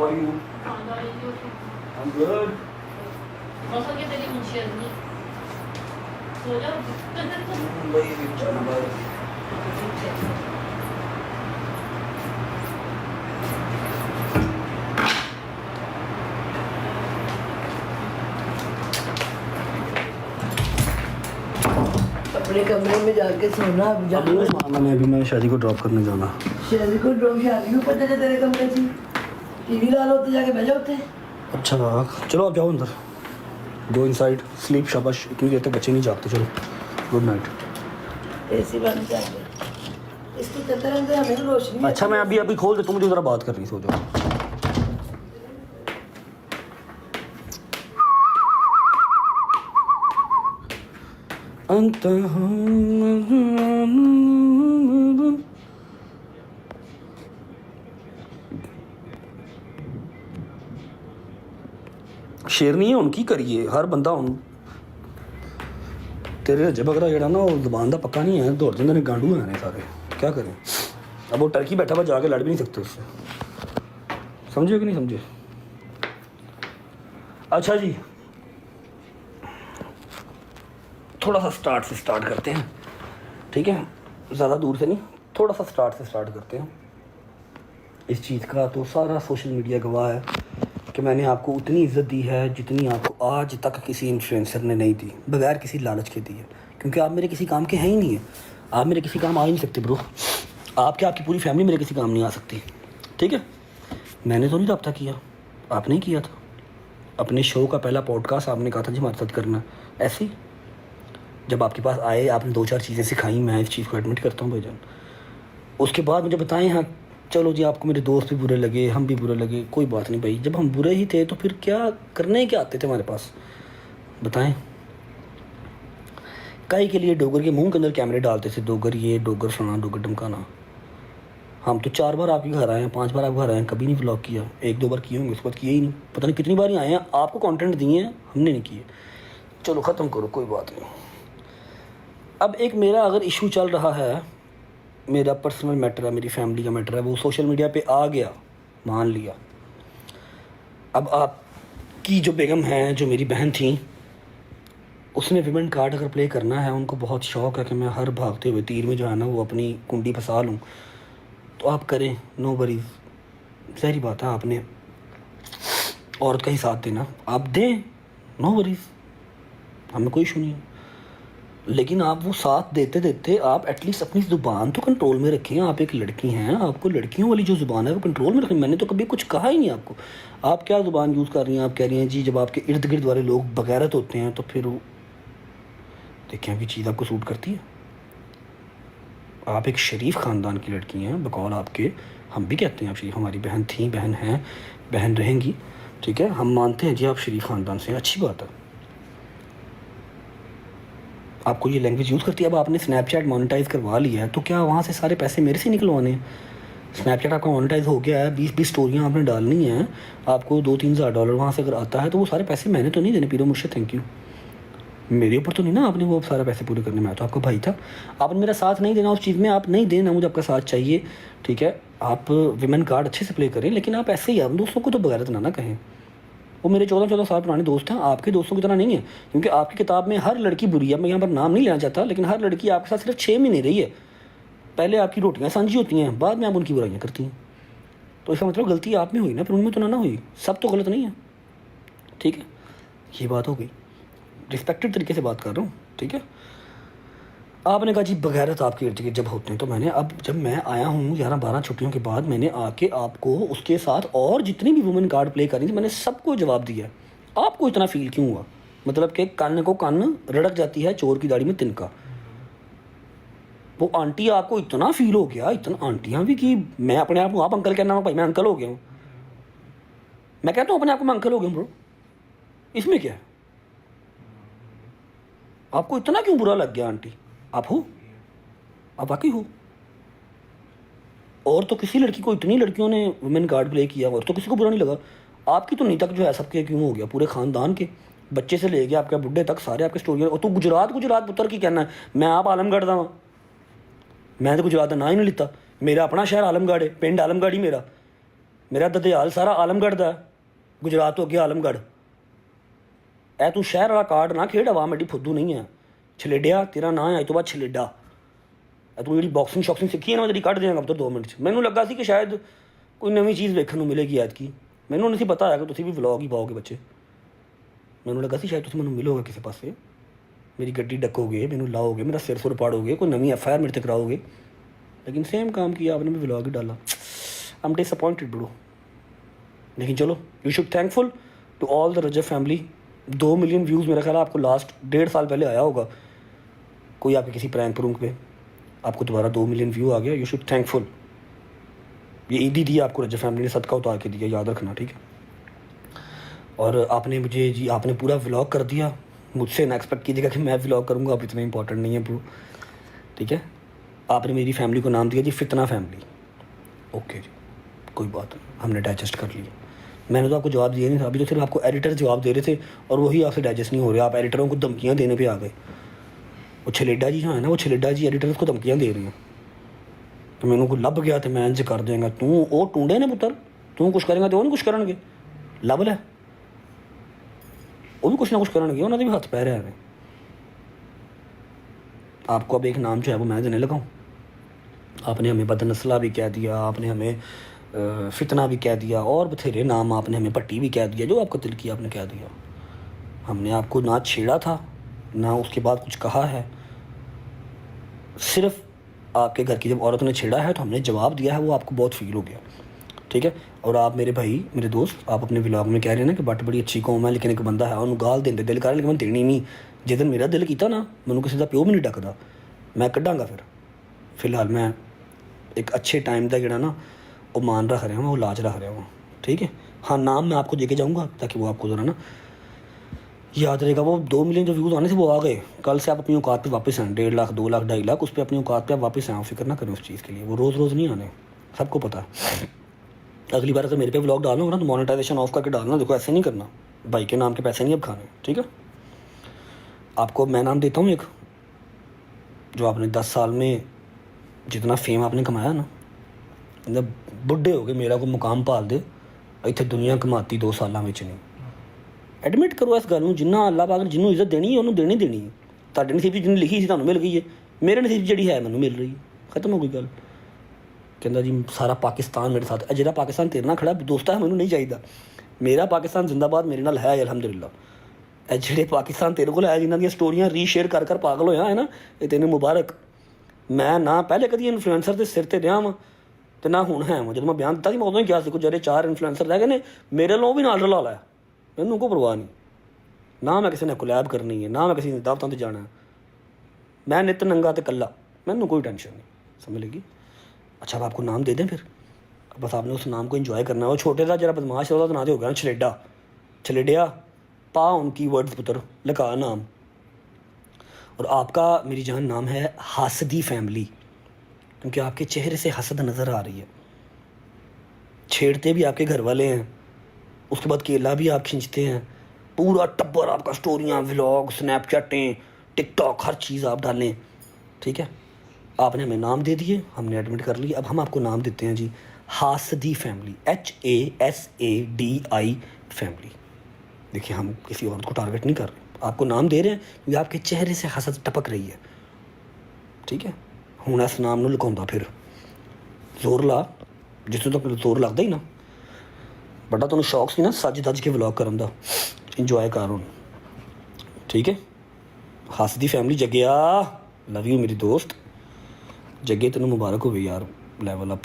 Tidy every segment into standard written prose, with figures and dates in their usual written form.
How are you? I'm good. मौसम के तेरी मुंशियत नहीं सो जाओ भाई बेचारा भाई अपने कमरे में जाके सोना अब जा। मैंने अभी मैं शादी को ड्रॉप करने जाना। शादी को ड्रॉप शादी को पता है तेरे कमरे से टीवी ला लो तो जाके बह जाओ उठे। अच्छा चलो आप जाओ अंदर, गो इनसाइड, स्लीप, शाबाश। इतनी देर तक बच्चे नहीं जागते। चलो गुड नाइट। एसी बंद कर दे इसकी चलते रहते हमें रोशनी। अच्छा मैं अभी अभी खोल देता हूँ, मुझे ज़रा बात करनी, सो जाओ। शेरनी है उनकी करिए हर बंदा उन तेरे रजे बगरा जड़ा ना वो जुबान का पक्का नहीं है, दौड़ जाते गांडू हैं सारे, क्या करें। अब वो टर्की बैठा हुआ जाके लड़ भी नहीं सकते उससे, समझे कि नहीं समझे। अच्छा जी थोड़ा सा स्टार्ट से स्टार्ट करते हैं, ठीक है, ज़्यादा दूर से नहीं, थोड़ा सा स्टार्ट से स्टार्ट करते हैं। इस चीज़ का तो सारा सोशल मीडिया गवाह है कि मैंने आपको उतनी इज़्ज़त दी है जितनी आपको आज तक किसी इन्फ्लुएंसर ने नहीं दी, बगैर किसी लालच के दी है, क्योंकि आप मेरे किसी काम के हैं ही नहीं है। आप मेरे किसी काम आ ही नहीं सकते ब्रो, आपकी पूरी फैमिली मेरे किसी काम नहीं आ सकती, ठीक है। मैंने तो नहीं रब्ता किया, आपने ही किया था। अपने शो का पहला पॉडकास्ट आपने कहा था जी हमारे साथ करना, ऐसे ही जब आपके पास आए आपने 2-4 चीज़ें सिखाई, मैं इस चीज़ को एडमिट करता हूँ भाईजान। उसके बाद मुझे बताएं, हाँ चलो जी आपको मेरे दोस्त भी बुरे लगे, हम भी बुरे लगे, कोई बात नहीं भाई, जब हम बुरे ही थे तो फिर क्या करने क्या आते थे हमारे पास, बताएं। कई के लिए डोगर के मुंह के अंदर कैमरे डालते थे, डोगर ये डोगर सुना डोगर धमकाना। हम तो 4 बार आपके घर आए हैं, 5 बार आपके घर आए हैं, कभी नहीं व्लॉग किया, 1-2 बार किए होंगे, उसके बाद किए ही नहीं, पता नहीं कितनी बार ही आए हैं, आपको कंटेंट दिए हैं, हमने नहीं किए। चलो ख़त्म करो, कोई बात नहीं। अब एक मेरा अगर इशू चल रहा है, मेरा पर्सनल मैटर है, मेरी फैमिली का मैटर है, वो सोशल मीडिया पे आ गया, मान लिया। अब आपकी जो बेगम है, जो मेरी बहन थी, उसने विमेन कार्ड अगर प्ले करना है, उनको बहुत शौक़ है कि मैं हर भागते हुए तीर में जो है ना वो अपनी कुंडी फंसा लूँ, तो आप करें, नो वरीज़। सारी बात है, आपने औरत का ही साथ देना, आप दें, नो वरीज़, हमें कोई इशू नहीं है। लेकिन आप वो साथ देते देते आप एटलीस्ट अपनी ज़ुबान तो कंट्रोल में रखें। आप एक लड़की हैं, आपको लड़कियों वाली जो ज़ुबान है वो कंट्रोल में रखें। मैंने तो कभी कुछ कहा ही नहीं आपको। आप क्या ज़ुबान यूज़ कर रही हैं, आप कह रही हैं जी जब आपके इर्द गिर्द वाले लोग बगैरत होते हैं तो फिर वो देखें अभी चीज़ आपको सूट करती है। आप एक शरीफ ख़ानदान की लड़की हैं, बकौल आपके, हम भी कहते हैं आप शरीफ, हमारी बहन थी, बहन हैं, बहन रहेंगी, ठीक है, हम मानते हैं जी आप शरीफ ख़ानदान से, अच्छी बात है। आपको ये लैंग्वेज यूज़ करती है। अब आपने स्नैपचैट मोनेटाइज़ करवा लिया है तो क्या वहाँ से सारे पैसे मेरे से निकलवाने हैं? स्नैपचैट आपका मोनेटाइज़ हो गया है, 20-20 स्टोरियाँ आपने डालनी हैं, आपको $2-3 हज़ार वहाँ से अगर आता है तो वो सारे पैसे मैंने तो नहीं देने, पीरो मुझसे, थैंक यू। मेरे ऊपर तो नहीं ना आपने वो सारे पैसे पूरे करने, मैं तो आपका भाई था। आपने मेरा साथ नहीं देना उस चीज़ में, आप नहीं देना, मुझे आपका साथ चाहिए, ठीक है। आप विमेन कार्ड अच्छे से प्ले करें, लेकिन आप ऐसे ही आप दोस्तों को तो बगैरत ना कहें। वो मेरे 14-14 साल पुराने दोस्त हैं, आपके दोस्तों की तरह नहीं है, क्योंकि आपकी किताब में हर लड़की बुरी है। मैं यहाँ पर नाम नहीं लेना चाहता, लेकिन हर लड़की आपके साथ सिर्फ 6 महीने रही है। पहले आपकी रोटियाँ साझी होती हैं, बाद में आप उनकी बुराइयाँ करती हैं, तो इसका मतलब गलती आप में हुई ना, फिर उनमें तो ना हुई, सब तो गलत नहीं है, ठीक है। ये बात हो गई, रिस्पेक्टेड तरीके से बात कर रहा हूँ, ठीक है। आपने कहा जी बगैरत आपके इर्द गिर्द जब होते हैं, तो मैंने अब जब मैं आया हूँ 11-12 छुट्टियों के बाद, मैंने आके आपको उसके साथ और जितनी भी वुमेन कार्ड प्ले करी थी मैंने सबको जवाब दिया। आपको इतना फील क्यों हुआ? मतलब कि कान को कान रड़क जाती है चोर की दाढ़ी में तिनका। वो आंटी आपको इतना फील हो गया, इतना आंटियाँ भी कि मैं अपने आप को आप अंकल कहना भाई, मैं अंकल हो गया हूँ, मैं कहता हूँ अपने आप को मैं अंकल हो गया हूँ ब्रो, इसमें क्या है? आपको इतना क्यों बुरा लग गया आंटी? आप हो, आप वाकई हो। और तो किसी लड़की को, इतनी लड़कियों ने वुमेन कार्ड प्ले किया और तो किसी को बुरा नहीं लगा। आपकी तो नहीं तक जो है सबके क्यों हो गया, पूरे ख़ानदान के बच्चे से ले गया आपके बुढ़े तक सारे आपके स्टोरी। और तो गुजरात पुत्र की कहना है, मैं आप आलमगढ़ दा, मैं तो गुजरात का ना ही नहीं लिता, मेरा अपना शहर आलमगढ़ है, पिंड आलमगढ़ ही मेरा, मेरा ददयाल सारा आलमगढ़ दा गुजरात तो अगे आलमगढ़ ऐ तू शहर वाला कार्ड ना खेड आवाम एडी फुद्दू नहीं है छलेडिया तेरा नाम है अज तो बाद छलेडा तू जी बॉक्सिंग शॉक्सिंग सीखी है ना जी कढ़ देंगे पुत्र 2 मिनट च मैनू लगा सी कि शायद कोई नवी चीज़ देखने को मिलेगी ऐतकी मैनू नहीं पता है कि तुम भी व्लॉग ही पाओगे बच्चे मैनू लगा सी शायद तुम मैं मिलोगे किसी पासे मेरी गड्डी डकोगे मैनू लाओगे मेरा सिर सुर पाड़ोगे कोई नवी FIR मेरे से कराओगे लेकिन सेम काम किया आपने भी व्लॉग ही डाला आई एम डिसअपॉइंटेड ब्रो लेकिन चलो you should thankful to all the Rajab family 2 million views मेरा ख्याल आपको लास्ट 1.5 साल पहले आया होगा कोई आपके किसी प्रैंक प्रूंक पे आपको दोबारा 2 मिलियन व्यू आ गया यू शुड थैंकफुल ये ईदी दी आपको रजब फैमिली ने सदका उतार के दिया याद रखना ठीक है और आपने मुझे जी आपने पूरा व्लॉग कर दिया मुझसे ना एक्सपेक्ट कीजिएगा कि मैं व्लॉग करूँगा आप इतना इंपॉर्टेंट नहीं है ब्रो ठीक है आपने मेरी फैमिली को नाम दिया जी फितना फैमिली ओके जी कोई बात नहीं हमने डाइजेस्ट कर लिया मैंने तो आपको जवाब दिया नहीं था अभी तो सिर्फ आपको एडिटर जवाब दे रहे थे और वही आपसे डाइजेस्ट नहीं हो रहे आप एडिटरों को धमकियाँ देने पे आ गए वो छलेडा जी हाँ है ना वो छलेडा जी एडिटर को धमकियाँ दे रही हैं तो मैंने को लभ गया तो मैं इंज कर देंगे तू वो टूंडे ने पुत्र तू कुछ करेंगे तो वो नहीं कुछ करेंगे लभ लै वो भी कुछ ना कुछ करेंगे उन्होंने भी हथ पै रहे हैं आपको अब एक नाम जो है वो मैं देने लगा हूँ आपने हमें बदनस्ला भी कह दिया आपने हमें फितना भी कह दिया और बथेरे नाम आपने हमें पट्टी भी कह दिया जो आपका दिल किया आपने कह दिया हमने आपको ना छेड़ा था ना उसके बाद कुछ कहा है सिर्फ आपके घर की जब औरत ने छेड़ा है तो हमने जवाब दिया है वो आपको बहुत फील हो गया ठीक है और आप मेरे भाई मेरे दोस्त आप अपने व्लॉग में कह रहे हैं ना कि बट बड़ी अच्छी कौम है लेकिन एक बंदा है उन्होंने गाल देंदे दिल कर लेकिन मैं देनी नहीं जिस दिन मेरा दिल किया ना मैंने किसी का प्यो भी नहीं डकदा मैं कढ़ांगा फिलहाल मैं एक अच्छे टाइम का जोड़ा ना वो मान रख रहा हूँ वो लाज रख रहा हूँ ठीक है हाँ नाम मैं आपको देके जाऊँगा ताकि वो आपको ज़रा ना याद रहेगा वो 2 मिलियन जो व्यूज़ आने से वो आ गए कल से आप अपनी औकात पे वापस आएँ 1.5 लाख 2 लाख 2.5 लाख उस पर अपनी औकात पे आप वापस आएँ फिक्र ना करें उस चीज़ के लिए वो रोज़ रोज़ नहीं आने सबको पता है अगली बार अगर मेरे पे व्लॉग डालूंगा ना तो मोनेटाइजेशन ऑफ करके डालना देखो ऐसे नहीं करना भाई के नाम के पैसे नहीं अब खाने ठीक है आपको मैं नाम देता हूँ एक जो आपने 10 साल में जितना फेम आपने कमाया ना मतलब बुढ़े हो गए मेरा को मुकाम भाल दे इतने दुनिया कमाती 2 सालों में नहीं एडमिट करो इस गल में जिन्ना अल्लाह पाक ने जिन्होंने इज्जत देनी है उन्होंने देनी देनी है ਤੁਹਾਡੇ नसीब जिन्हें लिखी सी ਤੁਹਾਨੂੰ मिल गई है मेरे नसीब जी है मैंने मिल रही है खत्म हो गई गल कहता जी सारा पाकिस्तान मेरे साथ जो पाकिस्तान तेरे नाल खड़ा दोस्त है मैंने नहीं चाहिए मेरा पाकिस्तान जिंदाबाद मेरे नाल है अलहमदुलिल्लाह जो पाकिस्तान तेरे को है जिन्हों दी स्टोरियां रीशेयर कर कर पागल होया है ना ये तेन मुबारक मैं ना पहले कभी इन्फ्लुएंसर के सिर ते रहा वा तो ना हुण है जो मैं बयान दिता मैं उदों ही कहा कुछ जरे 4 इन्फ्लुएंसर रह गए ने मेरे लो भी नाल रला ला मैनू कोई परवाह नहीं ना मैं किसी ने कोलैब करनी है ना मैं किसी दावतों से जाना है मैं नित नंगा तो कला मैनू कोई टेंशन नहीं समझ लगी अच्छा अब आपको नाम दे दें फिर बस आपने उस नाम को एंजॉय करना है वो छोटे का जरा बदमाश है ना हो गया ना छलेडा छलेडिया पा उनकी वर्ड्स पुत्र लगा नाम और आपका मेरी जान नाम है हासदी फैमिली क्योंकि आपके चेहरे से हसद नज़र आ रही है छेड़ते भी आपके घर वाले हैं उसके बाद केला भी आप खींचते हैं पूरा टब्बर आपका स्टोरियाँ व्लॉग स्नैपचैटें टिकटॉक हर चीज़ आप डालें ठीक है आपने हमें नाम दे दिए हमने एडमिट कर लिया अब हम आपको नाम देते हैं जी हासदी फैमिली HASADI फैमिली देखिए हम किसी औरत को टारगेट नहीं कर रहे आपको नाम दे रहे हैं क्योंकि आपके चेहरे से हसद टपक रही है ठीक है हूँ इस नाम नूं लुकाउंदा फिर जोर ला जिसनों तक जोर लगता ही ना बड़ा तुहानूं शौक सी ना सज धज के व्लॉग करन दा इंजॉय कर हुण ठीक है हसदी फैमिली जगिया लव यू मेरी दोस्त जगे तेन मुबारक हो यार लैवल अप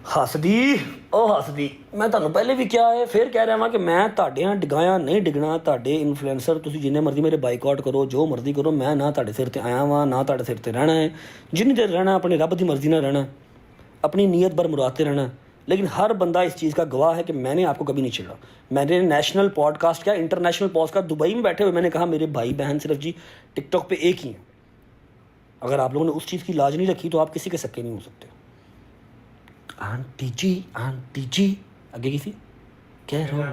हसदी ओ हसदी मैं तुहानूं पहले भी क्या है फिर कह रहा वां कि मैं तुहाडे डिगाया नहीं डिगना तुहाडे इन्फ्लुएंसर तुसीं जिन्ने मर्जी मेरे बाइकआउट करो जो मर्जी करो मैं ना तुहाडे सिर ते आया वां ना तुहाडे सिर ते रहना है जिन्नी देर रहना अपने रब की मर्जी नाल रहना अपनी नीयत बर मुराद रहना लेकिन हर बंदा इस चीज़ का गवाह है कि मैंने आपको कभी नहीं छेड़ा मैंने नेशनल पॉडकास्ट क्या इंटरनेशनल पॉडकास्ट दुबई में बैठे हुए मैंने कहा मेरे भाई बहन सिर्फ जी टिकटॉक पे एक ही हैं अगर आप लोगों ने उस चीज़ की लाज नहीं रखी तो आप किसी के सक्के नहीं हो सकते आंटी जी आगे किसी कह रहा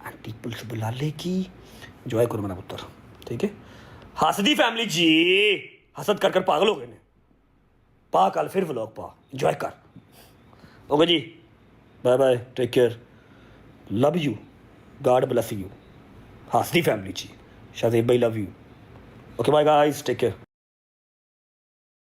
आंटी पुलिस बुला लेगी एंजॉय करो मेरा पुत्र ठीक है हसदी फैमिली जी हसद कर पागल हो गए ने पा कल फिर व्लॉग पा एंजॉय कर ओके जी, bye bye, take care, love you, God bless you, Hansdi family ji, Shadab भाई love you, okay bye guys, take care.